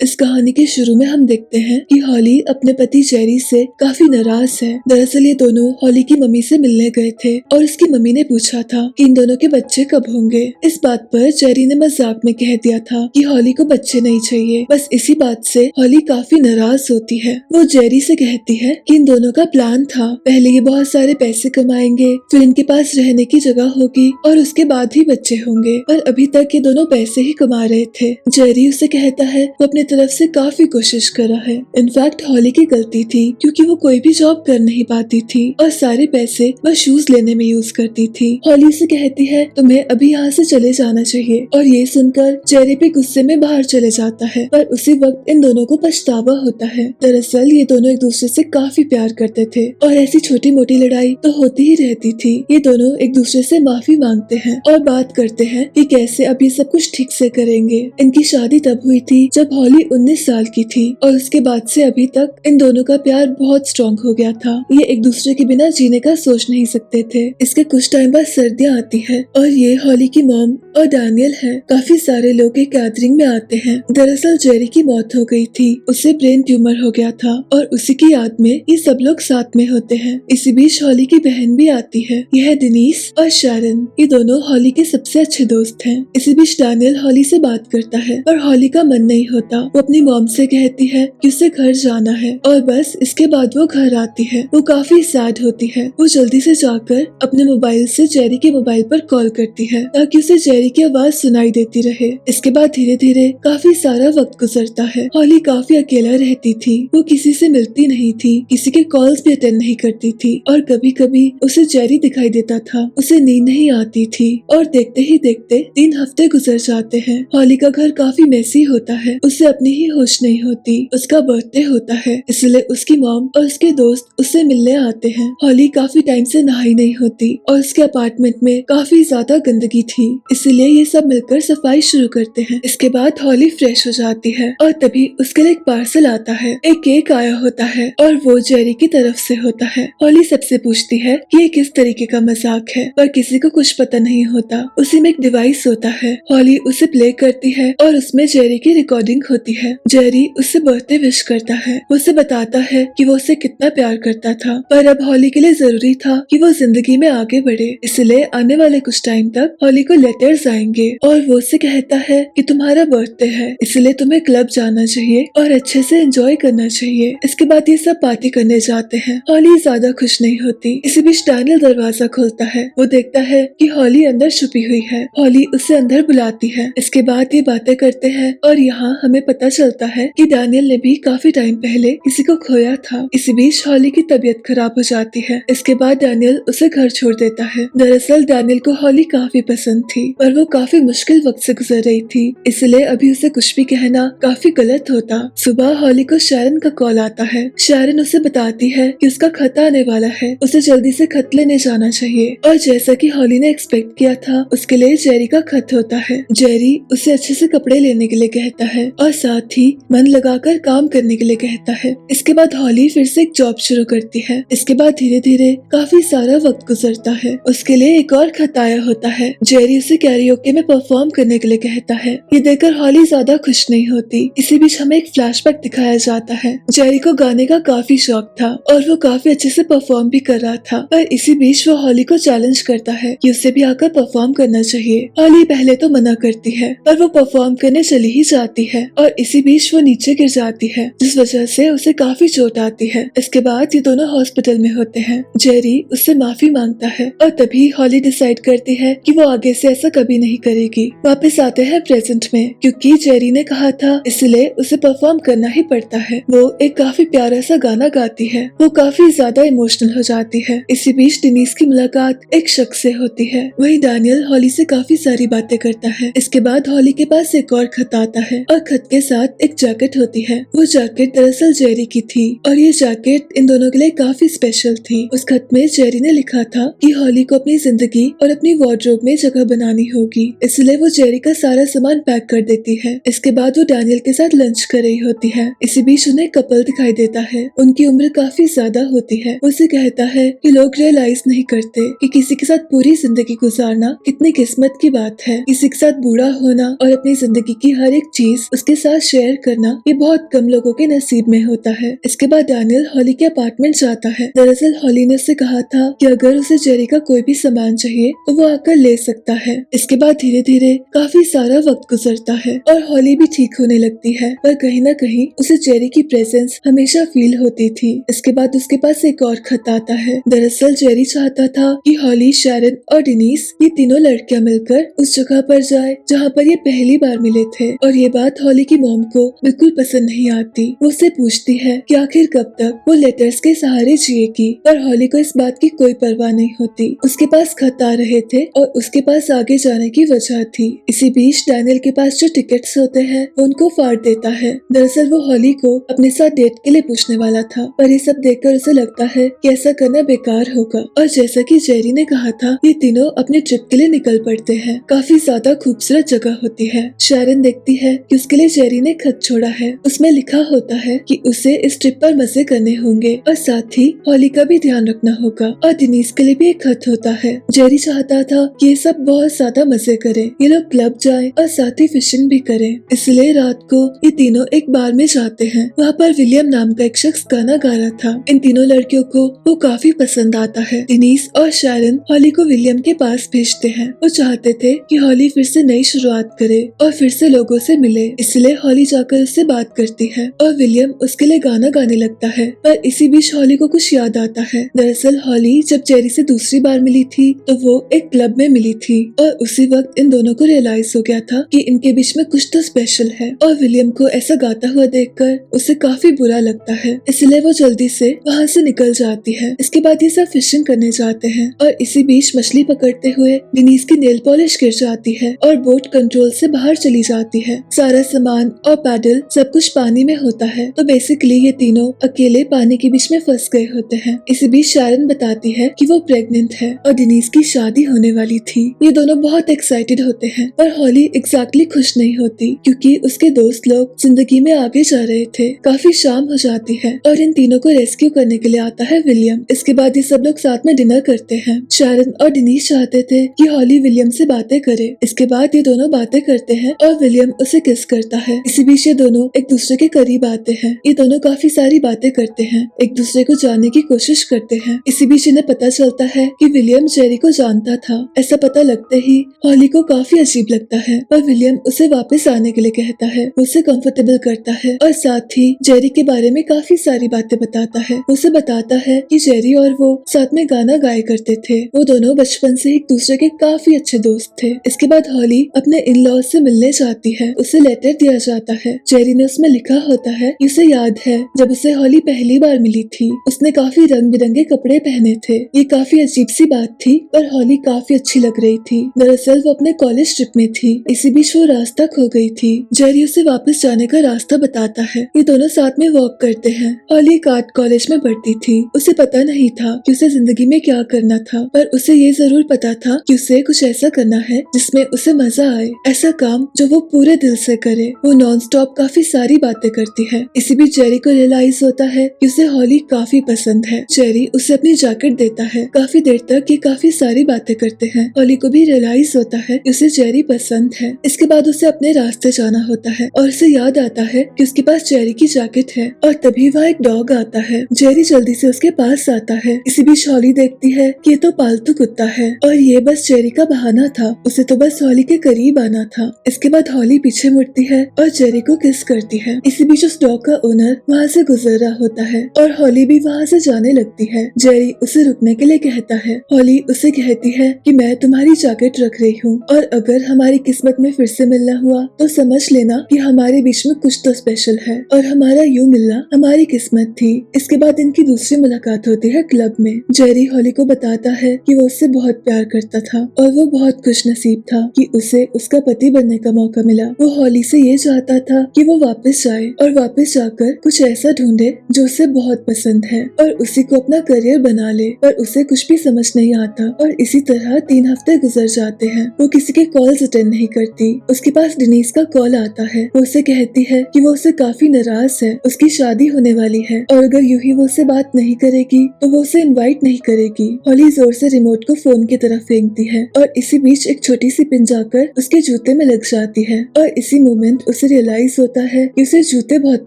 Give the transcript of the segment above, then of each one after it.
इस कहानी के शुरू में हम देखते हैं कि हॉली अपने पति जेरी से काफी नाराज है। दरअसल ये दोनों हॉली की मम्मी से मिलने गए थे और उसकी मम्मी ने पूछा था कि इन दोनों के बच्चे कब होंगे। इस बात पर जेरी ने मजाक में कह दिया था कि हॉली को बच्चे नहीं चाहिए। बस इसी बात से हॉली काफी नाराज होती है। वो जेरी से कहती है कि इन दोनों का प्लान था, पहले ये बहुत सारे पैसे कमाएंगे, फिर इनके पास रहने की जगह होगी और उसके बाद ही बच्चे होंगे, पर अभी तक ये दोनों पैसे ही कमा रहे थे। जेरी उसे कहता है वो अपनी तरफ से काफी कोशिश कर रहा है। इनफैक्ट हॉली की गलती थी क्योंकि वो कोई भी जॉब कर नहीं पाती थी और सारे पैसे बस शूज लेने में यूज करती थी। हॉली उसे कहती है तुम्हें अभी यहाँ से चले जाना चाहिए और ये सुनकर जेरी भी गुस्से में बाहर चले जाता है, पर उसी वक्त इन दोनों को पछतावा होता है। दरअसल ये दोनों एक दूसरे से काफी प्यार करते थे और ऐसी छोटी मोटी लड़ाई तो होती ही रहती थी। ये दोनों एक दूसरे से माफी मांगते हैं और बात करते हैं कि कैसे अब ये सब कुछ ठीक से करेंगे। इनकी शादी तब हुई थी जब हॉली 19 साल की थी और उसके बाद से अभी तक इन दोनों का प्यार बहुत स्ट्रॉन्ग हो गया था। ये एक दूसरे के बिना जीने का सोच नहीं सकते थे। इसके कुछ टाइम बाद सर्दियाँ आती है और ये हॉली की मॉम और डैनियल है। काफी सारे लोग एक गैदरिंग में आते हैं। दरअसल जेरी की मौत हो गई थी, उसे ब्रेन ट्यूमर हो गया था और उसी की याद में ये सब लोग साथ में होते हैं। इसी बीच हॉली की बहन भी आती है, यह दिनीस और शारन। ये दोनों हॉली के सबसे अच्छे दोस्त हैं। इसी बीच डैनियल हॉली से बात करता है पर हॉली का मन नहीं होता। वो अपनी मॉम से कहती है कि उसे घर जाना है और बस इसके बाद वो घर आती है। वो काफी सैड होती है। वो जल्दी से जाकर अपने मोबाइल से जेरी के मोबाइल पर कॉल करती है ताकि उसे जेरी की आवाज सुनाई देती रहे। इसके बाद धीरे धीरे काफी सारा वक्त गुजरता है। हॉली काफी अकेला रहती थी। वो किसी से मिलती नहीं थी, किसी के कॉल्स भी अटेंड नहीं करती थी और कभी कभी उसे जेरी दिखाई देता था। उसे नींद नहीं आती थी और देखते ही देखते 3 हफ्ते गुजर जाते हैं। हॉली का घर काफी मेसी होता है। उसे अपनी ही होश नहीं होती। उसका बर्थडे होता है, इसलिए उसकी मॉम और उसके दोस्त उससे मिलने आते हैं। हॉली काफी टाइम से नहाई नहीं होती और उसके अपार्टमेंट में काफी ज्यादा गंदगी थी, इसलिए ये सब मिलकर सफाई शुरू करते हैं। इसके बाद हॉली फ्रेश हो जाती है और तभी उसके लिए एक पार्सल आता है। एक केक आया होता है और वो जेरी की तरफ से होता है। हॉली सबसे पूछती है कि ये किस तरीके का मजाक है, पर किसी को कुछ पता नहीं होता। उसी में एक डिवाइस होता है। हॉली उसे प्ले करती है और उसमें जेरी की रिकॉर्डिंग होती है। जेरी उससे बर्थडे विश करता है। उसे बताता है कि वो उसे कितना प्यार करता था, पर अब हॉली के लिए जरूरी था कि वो जिंदगी में आगे बढ़े। इसलिए आने वाले कुछ टाइम तक हॉली को लेटर्स आएंगे और वो उससे कहता है कि तुम्हारा बर्थडे है, इसलिए तुम्हें क्लब जाना चाहिए और अच्छे से एंजॉय करना चाहिए। इसके बाद ये सब पार्टी करने जाते हैं। हॉली ज्यादा खुश नहीं होती। इसी बीच डैनियल दरवाजा खोलता है। वो देखता है कि हॉली अंदर छुपी हुई है। हॉली उसे अंदर बुलाती है। इसके बाद ये बातें करते हैं और यहाँ हमें पता चलता है कि डैनियल ने भी काफी टाइम पहले किसी को खोया था। इसी बीच हॉली की तबीयत खराब हो जाती है। इसके बाद डैनियल उसे घर छोड़ देता है। दरअसल डैनियल को हॉली काफी पसंद थी, पर वो काफी मुश्किल वक्त से गुजर रही थी, इसलिए अभी उसे कुछ भी कहना काफी गलत होता। सुबह हॉली को शारन का कॉल आता है। शारन उसे बताती है कि उसका खत आने वाला है, उसे जल्दी से खत लेने जाना चाहिए। और जैसा कि हॉली ने एक्सपेक्ट किया था, उसके लिए जेरी का खत होता है। जेरी उसे अच्छे से कपड़े लेने के लिए कहता है और साथ ही मन लगाकर काम करने के लिए कहता है। इसके बाद हॉली फिर से एक जॉब शुरू करती है। इसके बाद धीरे धीरे काफी सारा वक्त गुजरता है। उसके लिए एक और खत आया होता है। जेरी उसे कैरियोके में परफॉर्म करने के लिए कहता है। ये देखकर हॉली ज्यादा खुश नहीं होती। इसी बीच हमें एक फ्लैशबैक दिखाया जाता है। जेरी को गाने का काफी शौक था और वो काफी अच्छे से परफॉर्म भी कर रहा था, पर इसी बीच वो हॉली को चैलेंज करता है कि उसे भी आकर परफॉर्म करना चाहिए। हॉली पहले तो मना करती है, पर वो परफॉर्म करने चली ही जाती है और इसी बीच वो नीचे गिर जाती है, जिस वजह से उसे काफी चोट आती है। इसके बाद ये दोनों हॉस्पिटल में होते हैं। जेरी उससे माफी मांगता है और तभी हॉली डिसाइड करती है कि वो आगे से ऐसा कभी नहीं करेगी। वापस आते हैं प्रेजेंट में, क्योंकि जेरी ने कहा था इसलिए उसे परफॉर्म करना ही पड़ता है। वो एक काफी प्यारा सा गाना गाती है। वो काफी ज्यादा इमोशनल हो जाती है। इसी बीच दिनीस की मुलाकात एक शख्स से होती है। वही डैनियल हॉली से काफी सारी बातें करता है। इसके बाद हॉली के पास एक और खत आता है और खत के साथ एक जैकेट होती है। वो जैकेट दरअसल जेरी की थी और ये जैकेट इन दोनों के लिए काफी स्पेशल थी। उस खत में जेरी ने लिखा था कि हॉली को अपनी जिंदगी और अपनी वार्डरोब में जगह बनानी होगी, इसलिए वो जेरी का सारा सामान पैक कर देती है। इसके बाद वो डैनियल के साथ लंच कर रही होती है। इसी बीच उन्हें कपल दिखाई देता है। उनकी उम्र काफी ज्यादा होती है। उसे कहता है कि लोग रियलाइज नहीं करते कि किसी के साथ पूरी जिंदगी गुजारना कितनी किस्मत की बात है। किसी के साथ बूढ़ा होना और अपनी जिंदगी की हर एक चीज उसके साथ साथ शेयर करना ये बहुत कम लोगों के नसीब में होता है। इसके बाद डैनियल हॉली के अपार्टमेंट जाता है। दरअसल हॉली ने उससे कहा था कि अगर उसे जेरी का कोई भी सामान चाहिए तो वो आकर ले सकता है। इसके बाद धीरे धीरे काफी सारा वक्त गुजरता है और हॉली भी ठीक होने लगती है, पर कहीं न कहीं उसे जेरी की प्रेजेंस हमेशा फील होती थी। इसके बाद उसके पास एक और खत आता है। दरअसल जेरी चाहता था कि हॉली, शैरन और डेनिस ये तीनों लड़कियां मिलकर उस जगह पर जाए जहाँ पर ये पहली बार मिले थे, और ये बात हॉली की मॉम को बिल्कुल पसंद नहीं आती। वो उससे पूछती है कि आखिर कब तक वो लेटर्स के सहारे जिएगी, पर हॉली को इस बात की कोई परवाह नहीं होती। उसके पास खत आ रहे थे और उसके पास आगे जाने की वजह थी। इसी बीच डैनियल के पास जो टिकट्स होते हैं वो उनको फाड़ देता है। दरअसल वो हॉली को अपने साथ डेट के लिए पूछने वाला था, पर ये सब देखकर उसे लगता है कि ऐसा करना बेकार होगा। और जैसा कि जेरी ने कहा था, ये तीनों अपने ट्रिप के लिए निकल पड़ते हैं। काफी ज्यादा खूबसूरत जगह होती है। शैरन देखती है कि उसके लिए जेरी ने खत छोड़ा है। उसमें लिखा होता है कि उसे इस ट्रिप पर मजे करने होंगे और साथ ही हॉली का भी ध्यान रखना होगा। और डेनिस के लिए भी एक खत होता है। जेरी चाहता था कि ये सब बहुत ज्यादा मजे करें, ये लोग क्लब जाएं और साथ ही फिशिंग भी करें। इसलिए रात को ये तीनों एक बार में जाते हैं। वहाँ पर विलियम नाम का एक शख्स गाना गा रहा था। इन तीनों लड़कियों को वो काफी पसंद आता है। डेनिस और शैरन हॉली को विलियम के पास भेजते हैं। वो चाहते थे कि हॉली फिर से नई शुरुआत करे और फिर से लोगों से मिले, इसलिए हॉली जाकर उससे बात करती है और विलियम उसके लिए गाना गाने लगता है। पर इसी बीच हॉली को कुछ याद आता है। दरअसल हॉली जब जेरी से दूसरी बार मिली थी तो वो एक क्लब में मिली थी और उसी वक्त इन दोनों को रियलाइज हो गया था कि इनके बीच में कुछ तो स्पेशल है। और विलियम को ऐसा गाता हुआ देखकर उसे काफी बुरा लगता है, इसलिए वो जल्दी से वहाँ से निकल जाती है। इसके बाद ये सब फिशिंग करने जाते हैं और इसी बीच मछली पकड़ते हुए डेनिस की नेल पॉलिश गिर जाती है और बोट कंट्रोल से बाहर चली जाती है। सारा सामान और पैडल सब कुछ पानी में होता है, तो बेसिकली ये तीनों अकेले पानी के बीच में फंस गए होते हैं। इसी बीच शैरन बताती है कि वो प्रेग्नेंट है और डेनिस की शादी होने वाली थी। ये दोनों बहुत एक्साइटेड होते हैं, पर हॉली एग्जैक्टली खुश नहीं होती क्योंकि उसके दोस्त लोग जिंदगी में आगे जा रहे थे। काफी शाम हो जाती है और इन तीनों को रेस्क्यू करने के लिए आता है विलियम। इसके बाद ये सब लोग साथ में डिनर करते हैं। शैरन और डेनिस चाहते थे कि हॉली विलियम से बातें करे। इसके बाद ये दोनों बातें करते हैं और विलियम उसे किस करता है। इसी बीच ये दोनों एक दूसरे के करीब आते हैं। ये दोनों काफी सारी बातें करते हैं, एक दूसरे को जानने की कोशिश करते हैं। इसी बीच इन्हें पता चलता है कि विलियम जेरी को जानता था। ऐसा पता लगते ही हॉली को काफी अजीब लगता है, पर विलियम उसे वापस आने के लिए कहता है। उसे कंफर्टेबल करता है और साथ ही जेरी के बारे में काफी सारी बातें बताता है। उसे बताता है कि जेरी और वो साथ में गाना गाया करते थे। वो दोनों बचपन से एक दूसरे के काफी अच्छे दोस्त थे। इसके बाद हॉली अपने इन लॉज से मिलने जाती है। उसे लेटर दिया जाता है। जेरी ने उसमें लिखा होता है, उसे याद है जब उसे हॉली पहली बार मिली थी, उसने काफी रंग बिरंगे कपड़े पहने थे। ये काफी अजीब सी बात थी, पर हॉली काफी अच्छी लग रही थी। दरअसल वो अपने कॉलेज ट्रिप में थी। इसी बीच वो रास्ता खो गई थी। जेरी उसे वापस जाने का रास्ता बताता है। ये दोनों साथ में वॉक करते हैं। हॉली एक आर्ट कॉलेज में पढ़ती थी। उसे पता नहीं था कि उसे जिंदगी में क्या करना था, पर उसे ये जरूर पता था कि उसे कुछ ऐसा करना है जिसमें उसे मजा आए, ऐसा काम जो वो पूरे दिल से करे। वो नॉन स्टॉप काफी सारी बातें करती है। इसी बीच जेरी को रियलाइज होता है कि उसे हॉली काफी पसंद है। जेरी उसे अपनी जैकेट देता है। काफी देर तक ये काफी सारी बातें करते हैं। हॉली को भी रियलाइज होता है कि उसे जेरी पसंद है। इसके बाद उसे अपने रास्ते जाना होता है और उसे याद आता है कि उसके पास जेरी की जैकेट है और तभी वहाँ एक डॉग आता है। जेरी जल्दी से उसके पास आता है। इसी बीच हॉली देखती है कि ये तो पालतू कुत्ता है और ये बस जेरी का बहाना था। उसे तो बस हॉली के करीब आना था। इसके बाद हॉली पीछे मुड़ती है और जेरी को किस करती है। इसी बीच उस डॉग का ओनर वहाँ से गुजर रहा होता है और हॉली भी वहाँ से जाने लगती है। जेरी उसे रुकने के लिए कहता है। हॉली उसे कहती है कि मैं तुम्हारी जैकेट रख रही हूँ और अगर हमारी किस्मत में फिर से मिलना हुआ तो समझ लेना कि हमारे बीच में कुछ तो स्पेशल है और हमारा यूं मिलना हमारी किस्मत थी। इसके बाद इनकी दूसरी मुलाकात होती है क्लब में। जेरी हॉली को बताता है कि वो उससे बहुत प्यार करता था और वो बहुत खुश नसीब था कि उसे उसका पति बनने का मौका मिला। वो हॉली से ये चाहता था कि वो वापस जाए और वापस जाकर कुछ ऐसा ढूंढे जो उसे बहुत पसंद है और उसी को अपना करियर बना ले, पर उसे कुछ भी समझ नहीं आता। और इसी तरह 3 हफ्ते गुजर जाते हैं। वो किसी के कॉल्स अटेंड नहीं करती। उसके पास डेनिस का कॉल आता है। वो उसे कहती है कि वो उससे काफी नाराज है, उसकी शादी होने वाली है और अगर यूं ही वो उससे बात नहीं करेगी तो वो उसे इनवाइट नहीं करेगी। हॉली जोर से रिमोट को फोन की तरफ फेंकती है और इसी बीच एक छोटी सी पिन जाकर उसके जूते में लग जाती है और इसी मोमेंट उसे रियलाइज होता है कि उसे जूते बहुत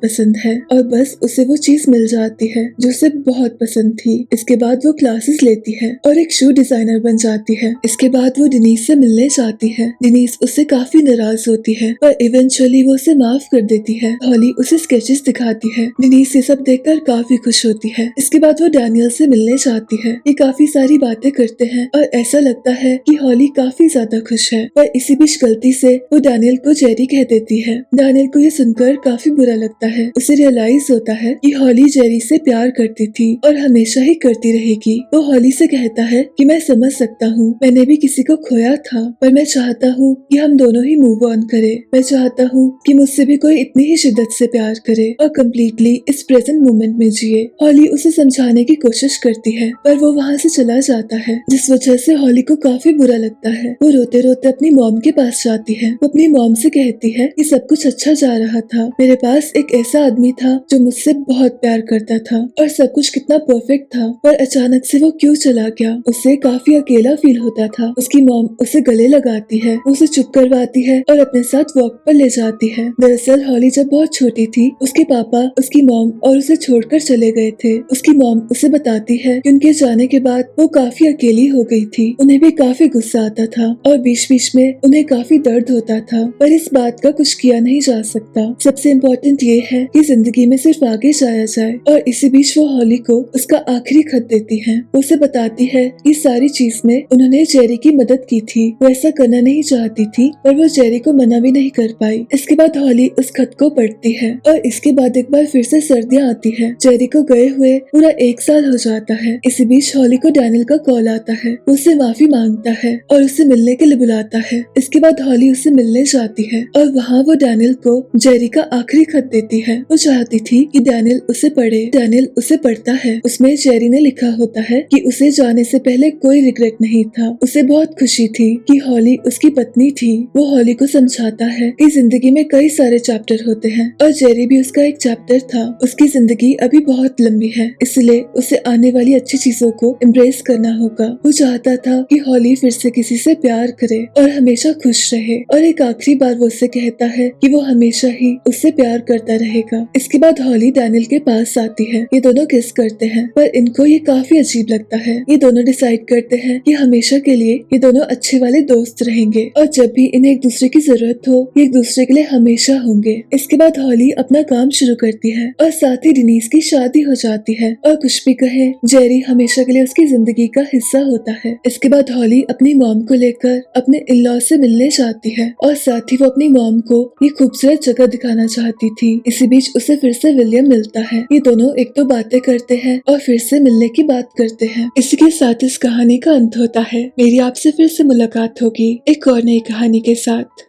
पसंद है और बस उसे वो चीज मिल जाती है जो उसे बहुत पसंद थी। इसके बाद वो क्लासेस लेती है और एक शू डिजाइनर बन जाती है। इसके बाद वो डिनीज से मिलने जाती है। डिनीज उससे काफी नाराज होती है पर इवेंचुअली वो उसे माफ कर देती है। हॉली उसे स्केचेस दिखाती है। डिनीज ये सब देखकर काफी खुश होती है। इसके बाद वो डैनियल से मिलने जाती है। ये काफी सारी बातें करते हैं और ऐसा लगता है कि हॉली काफी ज्यादा खुश है, पर इसी बीच गलती से वो डैनियल को जेरी कह देती है। डैनियल को ये सुनकर काफी बुरा लगता है। उसे रियलाइज होता है कि हॉली जेरी से प्यार करती थी और हमेशा ही करती रहेगी। वो हॉली से कहता है कि मैं समझ सकता हूँ, मैंने भी किसी को खोया था, पर मैं चाहता हूँ कि हम दोनों ही मूव ऑन करें। मैं चाहता हूँ कि मुझसे भी कोई इतनी ही शिद्दत से प्यार करे और कम्प्लीटली इस प्रेजेंट मोमेंट में जिए। हॉली उसे समझाने की कोशिश करती है पर वो वहाँ से चला जाता है, जिस वजह से हॉली को काफी बुरा लगता है। वो रोते रोते अपनी मॉम के पास जाती है। वो अपनी मॉम से कहती है कि सब कुछ अच्छा जा रहा था, मेरे पास एक ऐसा आदमी था जो मुझसे बहुत प्यार करता था और सब कुछ कितना परफेक्ट था, पर अचानक से वो क्यों चला गया। उसे काफी अकेला फील होता था। उसकी मॉम उसे गले लगाती है, उसे चुप करवाती है और अपने साथ वॉक पर ले जाती है। दरअसल हॉली जब बहुत छोटी थी उसके पापा, उसकी मॉम और उसे छोड़कर चले गए थे। उसकी मॉम उसे बताती है कि उनके जाने के बाद वो काफी अकेली हो गई थी। उन्हें भी काफी गुस्सा आता था और बीच बीच में उन्हें काफी दर्द होता था, पर इस बात का कुछ किया नहीं जा सकता। सबसे इम्पोर्टेंट ये है कि जिंदगी में सिर्फ आगे जाया जाए। और इसी बीच वो हॉली को उसका आखिरी खत देती है। उसे बताती है कि सारी चीज में उन्होंने जेरी की मदद की थी। वो ऐसा करना नहीं चाहती थी पर वो जेरी को मना भी नहीं कर पाई। इसके बाद हॉली उस खत को पढ़ती है और इसके बाद एक बार फिर से सर्दियाँ आती है। जेरी को गए हुए पूरा 1 साल हो जाता है। इसी बीच हॉली को डैनियल का कॉल आता है। वो उससे माफी मांगता है और उसे मिलने के लिए बुलाता है। इसके बाद हॉली उससे मिलने जाती है और वहाँ वो डैनियल को जेरी का आखिरी खत देती है। वो चाहती थी कि डैनियल उसे पढ़े। डैनियल उसे पढ़ता है। उसमें जेरी ने लिखा होता है कि उसे जाने से पहले कोई रिग्रेट नहीं था। उसे बहुत खुशी थी कि हॉली उसकी पत्नी थी। वो हॉली को समझाता है कि जिंदगी में कई सारे चैप्टर होते हैं और जेरी भी उसका एक चैप्टर था। उसकी जिंदगी अभी बहुत लंबी है, इसलिए उसे आने वाली अच्छी चीजों को एम्ब्रेस करना होगा। वो चाहता था कि हॉली फिर से किसी से प्यार करे और हमेशा खुश रहे, और एक आखिरी बार वो उससे कहता है कि वो हमेशा ही उससे प्यार करता रहेगा। इसके बाद हॉली डैनियल के पास आती है। ये दोनों किस करते हैं पर इनको ये काफी अजीब लगता है। ये दोनों डिसाइड करते हैं कि हमेशा के लिए ये दोनों अच्छे वाले दोस्त रहेंगे और जब भी इन्हें एक दूसरे की जरूरत हो ये एक दूसरे के लिए हमेशा होंगे। इसके बाद हॉली अपना काम शुरू करती है और साथ ही डिनीज की शादी हो जाती है, और कुछ भी कहे जेरी हमेशा के लिए उसकी जिंदगी का हिस्सा होता है। इसके बाद हॉली अपनी मॉम को लेकर अपने इन-लॉ से मिलने जाती है और साथ ही वो अपनी मॉम को ये खूबसूरत जगह दिखाना चाहती थी। इसी बीच उसे फिर से विलियम मिलता है। ये दोनों एक दो बातें करते हैं और फिर से मिलने की बात करते हैं। इसी के साथ इस कहानी का अंत होता है। मेरी आपसे फिर से मुलाकात होगी एक और नई कहानी के साथ।